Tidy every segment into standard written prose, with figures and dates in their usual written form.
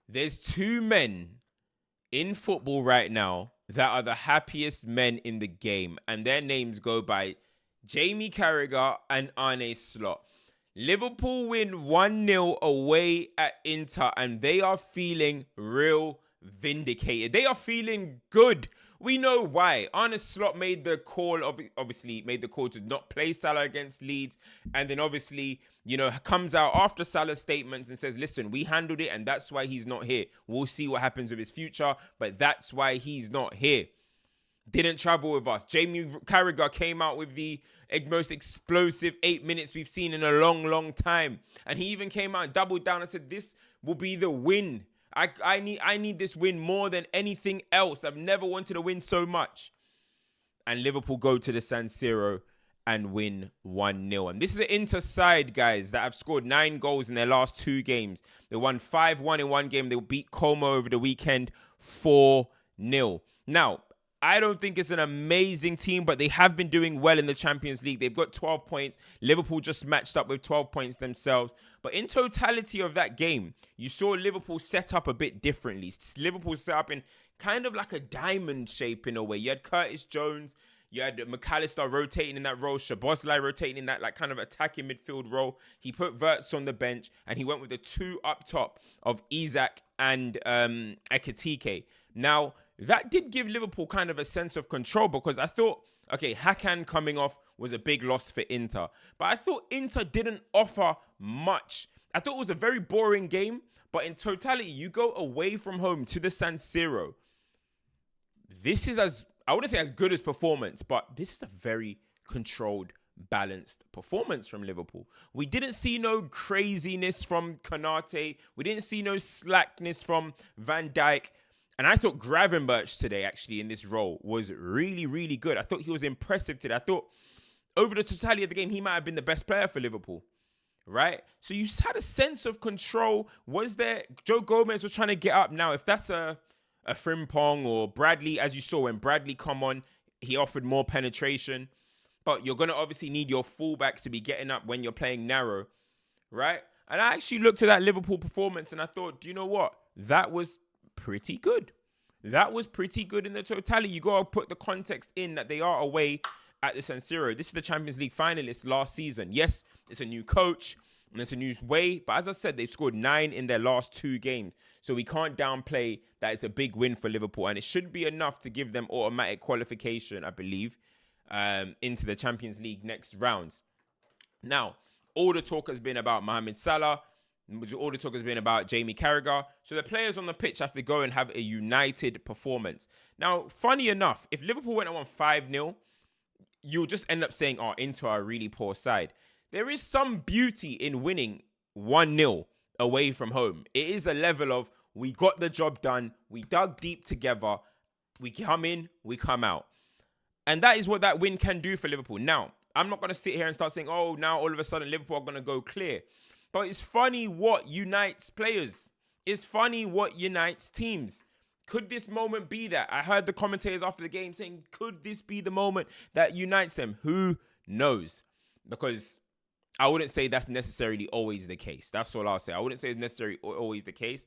There's two men in football right now that are the happiest men in the game, and their names go by Jamie Carragher and Arne Slot. Liverpool win 1-0 away at Inter, and they are feeling real vindicated. They are feeling good. We know why. Arne Slot made the call, obviously made the call to not play Salah against Leeds, and then obviously, comes out after Salah's statements and says, listen, we handled it, and that's why he's not here. We'll see what happens with his future, but that's why he's not here. Didn't travel with us. Jamie Carragher came out with the most explosive 8 minutes we've seen in a long, long time. And he even came out and doubled down and said, this will be the win. I need this win more than anything else. I've never wanted to win so much. And Liverpool go to the San Siro and win 1-0. And this is an Inter side, guys, that have scored 9 goals in their last 2 games. They won 5-1 in one game. They beat Como over the weekend 4-0. Now, I don't think it's an amazing team, but they have been doing well in the Champions League. They've got 12 points. Liverpool just matched up with 12 points themselves. But in totality of that game, you saw Liverpool set up a bit differently. Liverpool set up in kind of like a diamond shape in a way. You had Curtis Jones. You had McAllister rotating in that role. Szoboszlai rotating in that like kind of attacking midfield role. He put Wirtz on the bench, and he went with the 2 up top of Isak and Ekitike. Now, that did give Liverpool kind of a sense of control, because I thought, okay, Hakan coming off was a big loss for Inter. But I thought Inter didn't offer much. I thought it was a very boring game. But in totality, you go away from home to the San Siro. This is I wouldn't say as good as performance, but this is a very controlled, balanced performance from Liverpool. We didn't see no craziness from Konate. We didn't see no slackness from Van Dijk. And I thought Gravenberch today, actually, in this role, was really, really good. I thought he was impressive today. I thought over the totality of the game, he might have been the best player for Liverpool, right? So you had a sense of control. Was there... Joe Gomez was trying to get up. Now, if that's a Frimpong or Bradley, as you saw when Bradley come on, he offered more penetration. But you're going to obviously need your fullbacks to be getting up when you're playing narrow, right? And I actually looked at that Liverpool performance and I thought, do you know what? That was pretty good. That was pretty good in the totality. You got to put the context in that they are away at the San Siro. This is the Champions League finalists last season. Yes, it's a new coach and it's a new way. But as I said, they've scored 9 in their last 2 games. So we can't downplay that it's a big win for Liverpool. And it should be enough to give them automatic qualification, I believe, into the Champions League next rounds. Now, all the talk has been about Mohamed Salah. All the talk has been about Jamie Carragher. So the players on the pitch have to go and have a united performance. Now, funny enough, if Liverpool went and won 5-0, you'll just end up saying, oh, Inter are a really poor side. There is some beauty in winning 1-0 away from home. It is a level of, we got the job done. We dug deep together. We come in, we come out. And that is what that win can do for Liverpool. Now, I'm not going to sit here and start saying, oh, now all of a sudden Liverpool are going to go clear. But it's funny what unites players. It's funny what unites teams. Could this moment be that? I heard the commentators after the game saying, could this be the moment that unites them? Who knows? Because I wouldn't say that's necessarily always the case. That's all I'll say. I wouldn't say it's necessarily always the case.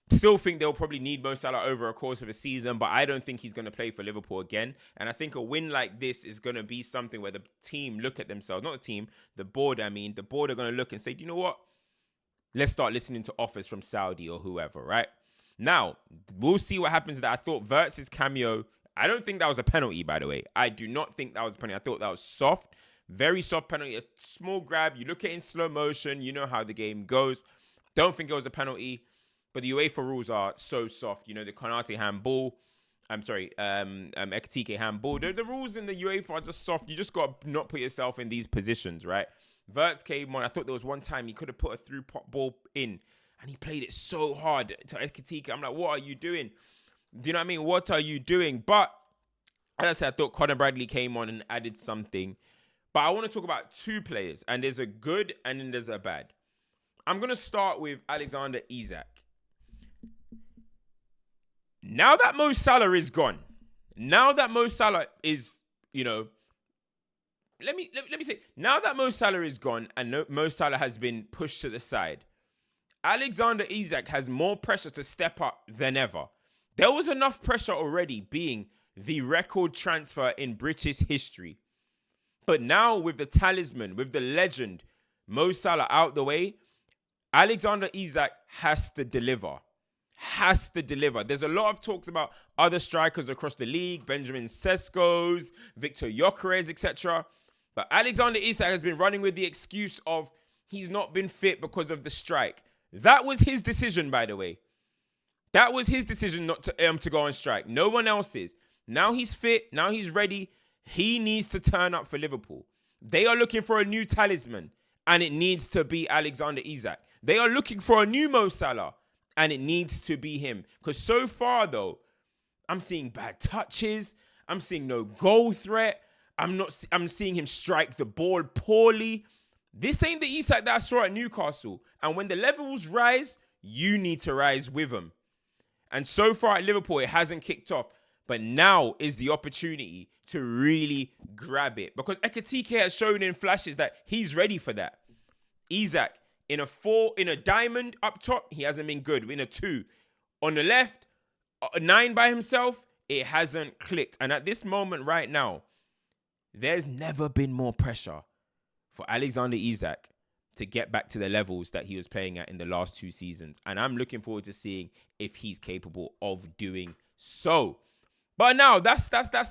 Still think they'll probably need Mo Salah over a course of a season, but I don't think he's going to play for Liverpool again. And I think a win like this is going to be something where the team look at themselves, not the team, the board, the board are going to look and say, do you know what? Let's start listening to offers from Saudi or whoever, right? Now, we'll see what happens. That I thought Wirtz's cameo, I don't think that was a penalty, by the way. I do not think that was a penalty. I thought that was soft, very soft penalty, a small grab. You look at it in slow motion, you know how the game goes. Don't think it was a penalty. But the UEFA rules are so soft. You know, the Konate handball. Ekitike handball. The rules in the UEFA are just soft. You just got to not put yourself in these positions, right? Wirtz came on. I thought there was one time he could have put a through ball in. And he played it so hard to Ekitike. I'm like, what are you doing? Do you know what I mean? What are you doing? But as I said, I thought Conor Bradley came on and added something. But I want to talk about 2 players. And there's a good and then there's a bad. I'm going to start with Alexander Isak. Now that Mo Salah is gone, now that Mo Salah is, let me say, now that Mo Salah is gone and Mo Salah has been pushed to the side, Alexander Isak has more pressure to step up than ever. There was enough pressure already being the record transfer in British history. But now with the talisman, with the legend, Mo Salah out the way, Alexander Isak has to deliver. Has to deliver. There's a lot of talks about other strikers across the league, Benjamin Sesko's, Victor Gyökeres, etc. But Alexander Isak has been running with the excuse of he's not been fit because of the strike. That was his decision, by the way. That was his decision not to go on strike. No one else's. Now he's fit. Now he's ready. He needs to turn up for Liverpool. They are looking for a new talisman, and it needs to be Alexander Isak. They are looking for a new Mo Salah, and it needs to be him. Because so far, though, I'm seeing bad touches. I'm seeing no goal threat. I'm seeing him strike the ball poorly. This ain't the Isak that I saw at Newcastle. And when the levels rise, you need to rise with them. And so far at Liverpool, it hasn't kicked off. But now is the opportunity to really grab it. Because Ekitike has shown in flashes that he's ready for that. Isak, in a diamond up top, he hasn't been good. In a 2. On the left, a 9 by himself, it hasn't clicked. And at this moment right now, there's never been more pressure for Alexander Isak to get back to the levels that he was playing at in the last 2 seasons. And I'm looking forward to seeing if he's capable of doing so. But now, that's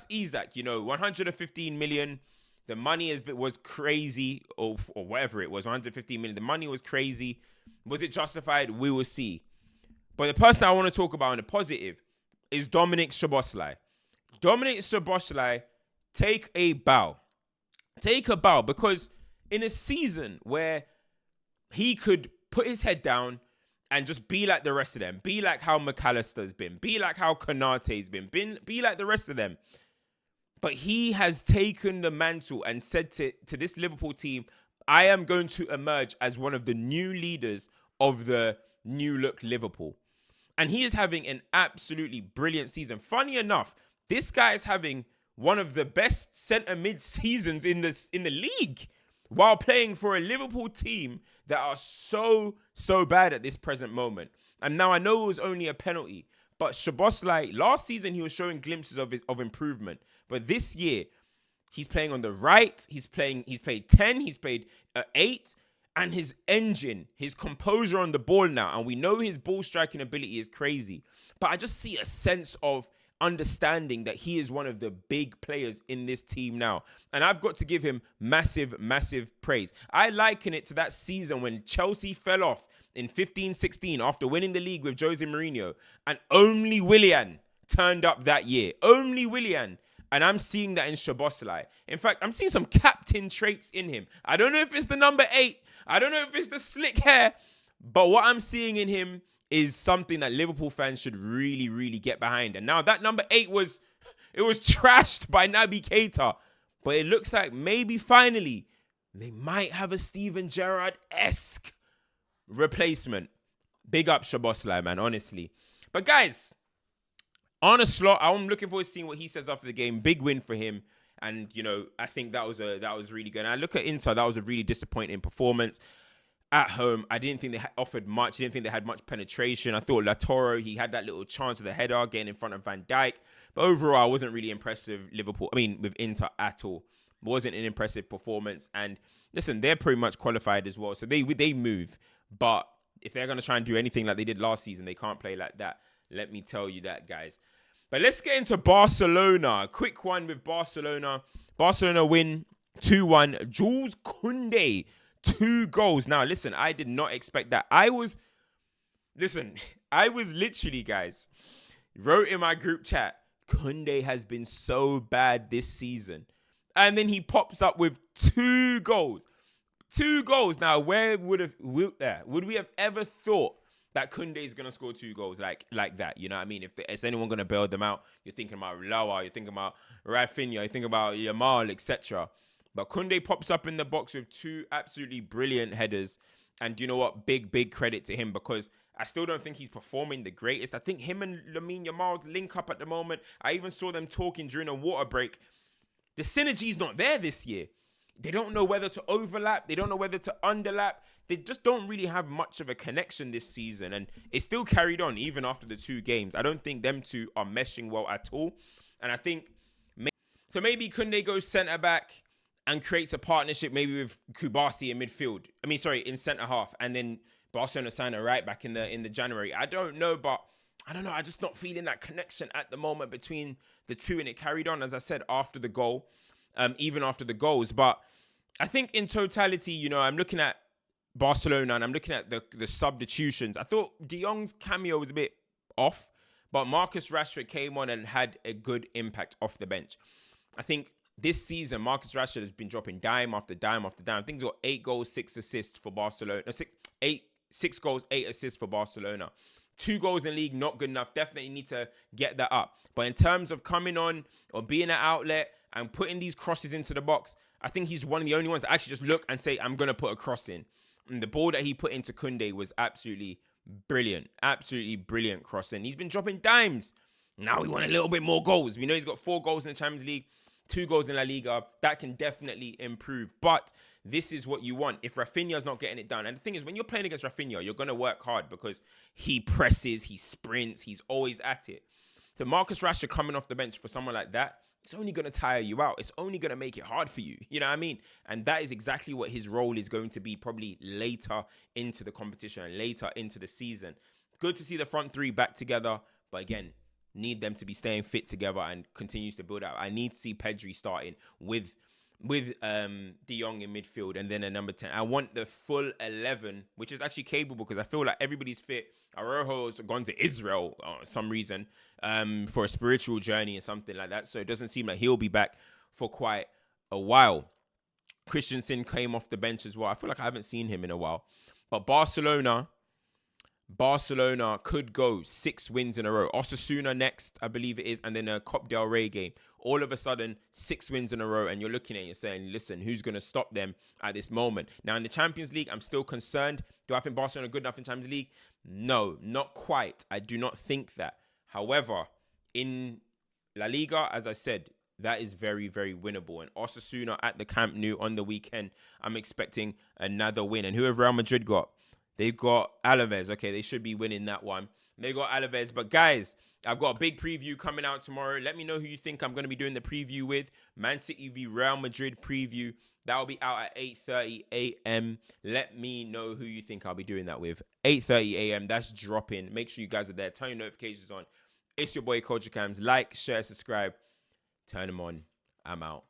Isak, 115 million. The money was crazy, or whatever it was, 115 million. The money was crazy. Was it justified? We will see. But the person I want to talk about in the positive is Dominik Szoboszlai. Dominik Szoboszlai, take a bow. Take a bow, because in a season where he could put his head down and just be like the rest of them, be like how McAllister's been, be like how Konate's been, be like the rest of them. But he has taken the mantle and said to this Liverpool team, I am going to emerge as one of the new leaders of the new look Liverpool. And he is having an absolutely brilliant season. Funny enough, this guy is having one of the best centre mid seasons in the league, while playing for a Liverpool team that are so bad at this present moment. And now I know it was only a penalty, but Szoboszlai, last season he was showing glimpses of improvement. But this year, he's playing on the right, he's played 10, he's played 8, and his engine, his composure on the ball now, and we know his ball striking ability is crazy. But I just see a sense of understanding that he is one of the big players in this team now. And I've got to give him massive praise. I liken it to that season when Chelsea fell off in 15-16 after winning the league with Jose Mourinho, and only Willian turned up that year. Only Willian. And I'm seeing that in Szoboszlai. In fact, I'm seeing some captain traits in him. I don't know if it's the number 8. I don't know if it's the slick hair. But what I'm seeing in him is something that Liverpool fans should really get behind. And now that number 8 was trashed by Naby Keita. But it looks like maybe finally they might have a Steven Gerrard-esque replacement. Big up Szoboszlai, man, honestly. But guys, Arne Slot, I'm looking forward to seeing what he says after the game. Big win for him. And, I think that was really good. And I look at Inter, that was a really disappointing performance. At home, I didn't think they offered much. I didn't think they had much penetration. I thought Lautaro, he had that little chance with the header getting in front of Van Dijk. But overall, I wasn't really impressed with with Inter at all. It wasn't an impressive performance. And listen, they're pretty much qualified as well. So they move. But if they're going to try and do anything like they did last season, they can't play like that. Let me tell you that, guys. But let's get into Barcelona. A quick one with Barcelona. Barcelona win 2-1. Jules Koundé, 2 goals. Now, listen, I did not expect that. I was literally, guys, wrote in my group chat, Koundé has been so bad this season. And then he pops up with 2 goals. 2 goals. Now, where would we have ever thought that Koundé is going to score 2 goals like that? You know what I mean? If is anyone going to bail them out, you're thinking about Loa, you're thinking about Rafinha, you're thinking about Yamal, etc. But Koundé pops up in the box with 2 absolutely brilliant headers. And you know what? Big credit to him, because I still don't think he's performing the greatest. I think him and Lamine Yamal link up at the moment. I even saw them talking during a water break. The synergy's not there this year. They don't know whether to overlap. They don't know whether to underlap. They just don't really have much of a connection this season. And it still carried on even after the 2 games. I don't think them two are meshing well at all. And I think, maybe couldn't they go centre-back and create a partnership maybe with Kubasi in midfield? In centre-half. And then Barcelona sign a right back in the January. I don't know, but I don't know. I'm just not feeling that connection at the moment between the two. And it carried on, as I said, after the goal. Even after the goals. But I think in totality, I'm looking at Barcelona and I'm looking at the substitutions. I thought De Jong's cameo was a bit off, but Marcus Rashford came on and had a good impact off the bench. I think this season, Marcus Rashford has been dropping dime after dime after dime. I think he's got 8 goals, 6 assists for Barcelona. 6 goals, 8 assists for Barcelona. 2 goals in the league, not good enough. Definitely need to get that up. But in terms of coming on or being an outlet and putting these crosses into the box, I think he's one of the only ones that actually just look and say, I'm going to put a cross in. And the ball that he put into Koundé was absolutely brilliant. Absolutely brilliant crossing. He's been dropping dimes. Now we want a little bit more goals. We know he's got 4 goals in the Champions League, 2 goals in La Liga. That can definitely improve. But this is what you want. If Rafinha's not getting it done. And the thing is, when you're playing against Rafinha, you're going to work hard because he presses, he sprints, he's always at it. So Marcus Rashford coming off the bench for someone like that, it's only going to tire you out. It's only going to make it hard for you. You know what I mean? And that is exactly what his role is going to be probably later into the competition and later into the season. Good to see the front 3 back together. But again, need them to be staying fit together and continues to build out. I need to see Pedri starting with De Jong in midfield and then a number 10. I want the full 11, which is actually capable because I feel like everybody's fit. Araujo's gone to Israel for some reason for a spiritual journey or something like that. So it doesn't seem like he'll be back for quite a while. Christensen came off the bench as well. I feel like I haven't seen him in a while. But Barcelona could go 6 wins in a row. Osasuna next, I believe it is, and then a Copa del Rey game. All of a sudden, 6 wins in a row, and you're looking at it and you're saying, listen, who's going to stop them at this moment? Now, in the Champions League, I'm still concerned. Do I think Barcelona are good enough in Champions League? No, not quite. I do not think that. However, in La Liga, as I said, that is very, very winnable. And Osasuna at the Camp Nou on the weekend, I'm expecting another win. And who have Real Madrid got? They've got Alaves. Okay, they should be winning that one. They got Alaves. But guys, I've got a big preview coming out tomorrow. Let me know who you think I'm going to be doing the preview with. Man City v Real Madrid preview. That will be out at 8:30 a.m. Let me know who you think I'll be doing that with. 8:30 a.m. That's dropping. Make sure you guys are there. Turn your notifications on. It's your boy CultureCams. Like, share, subscribe. Turn them on. I'm out.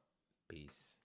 Peace.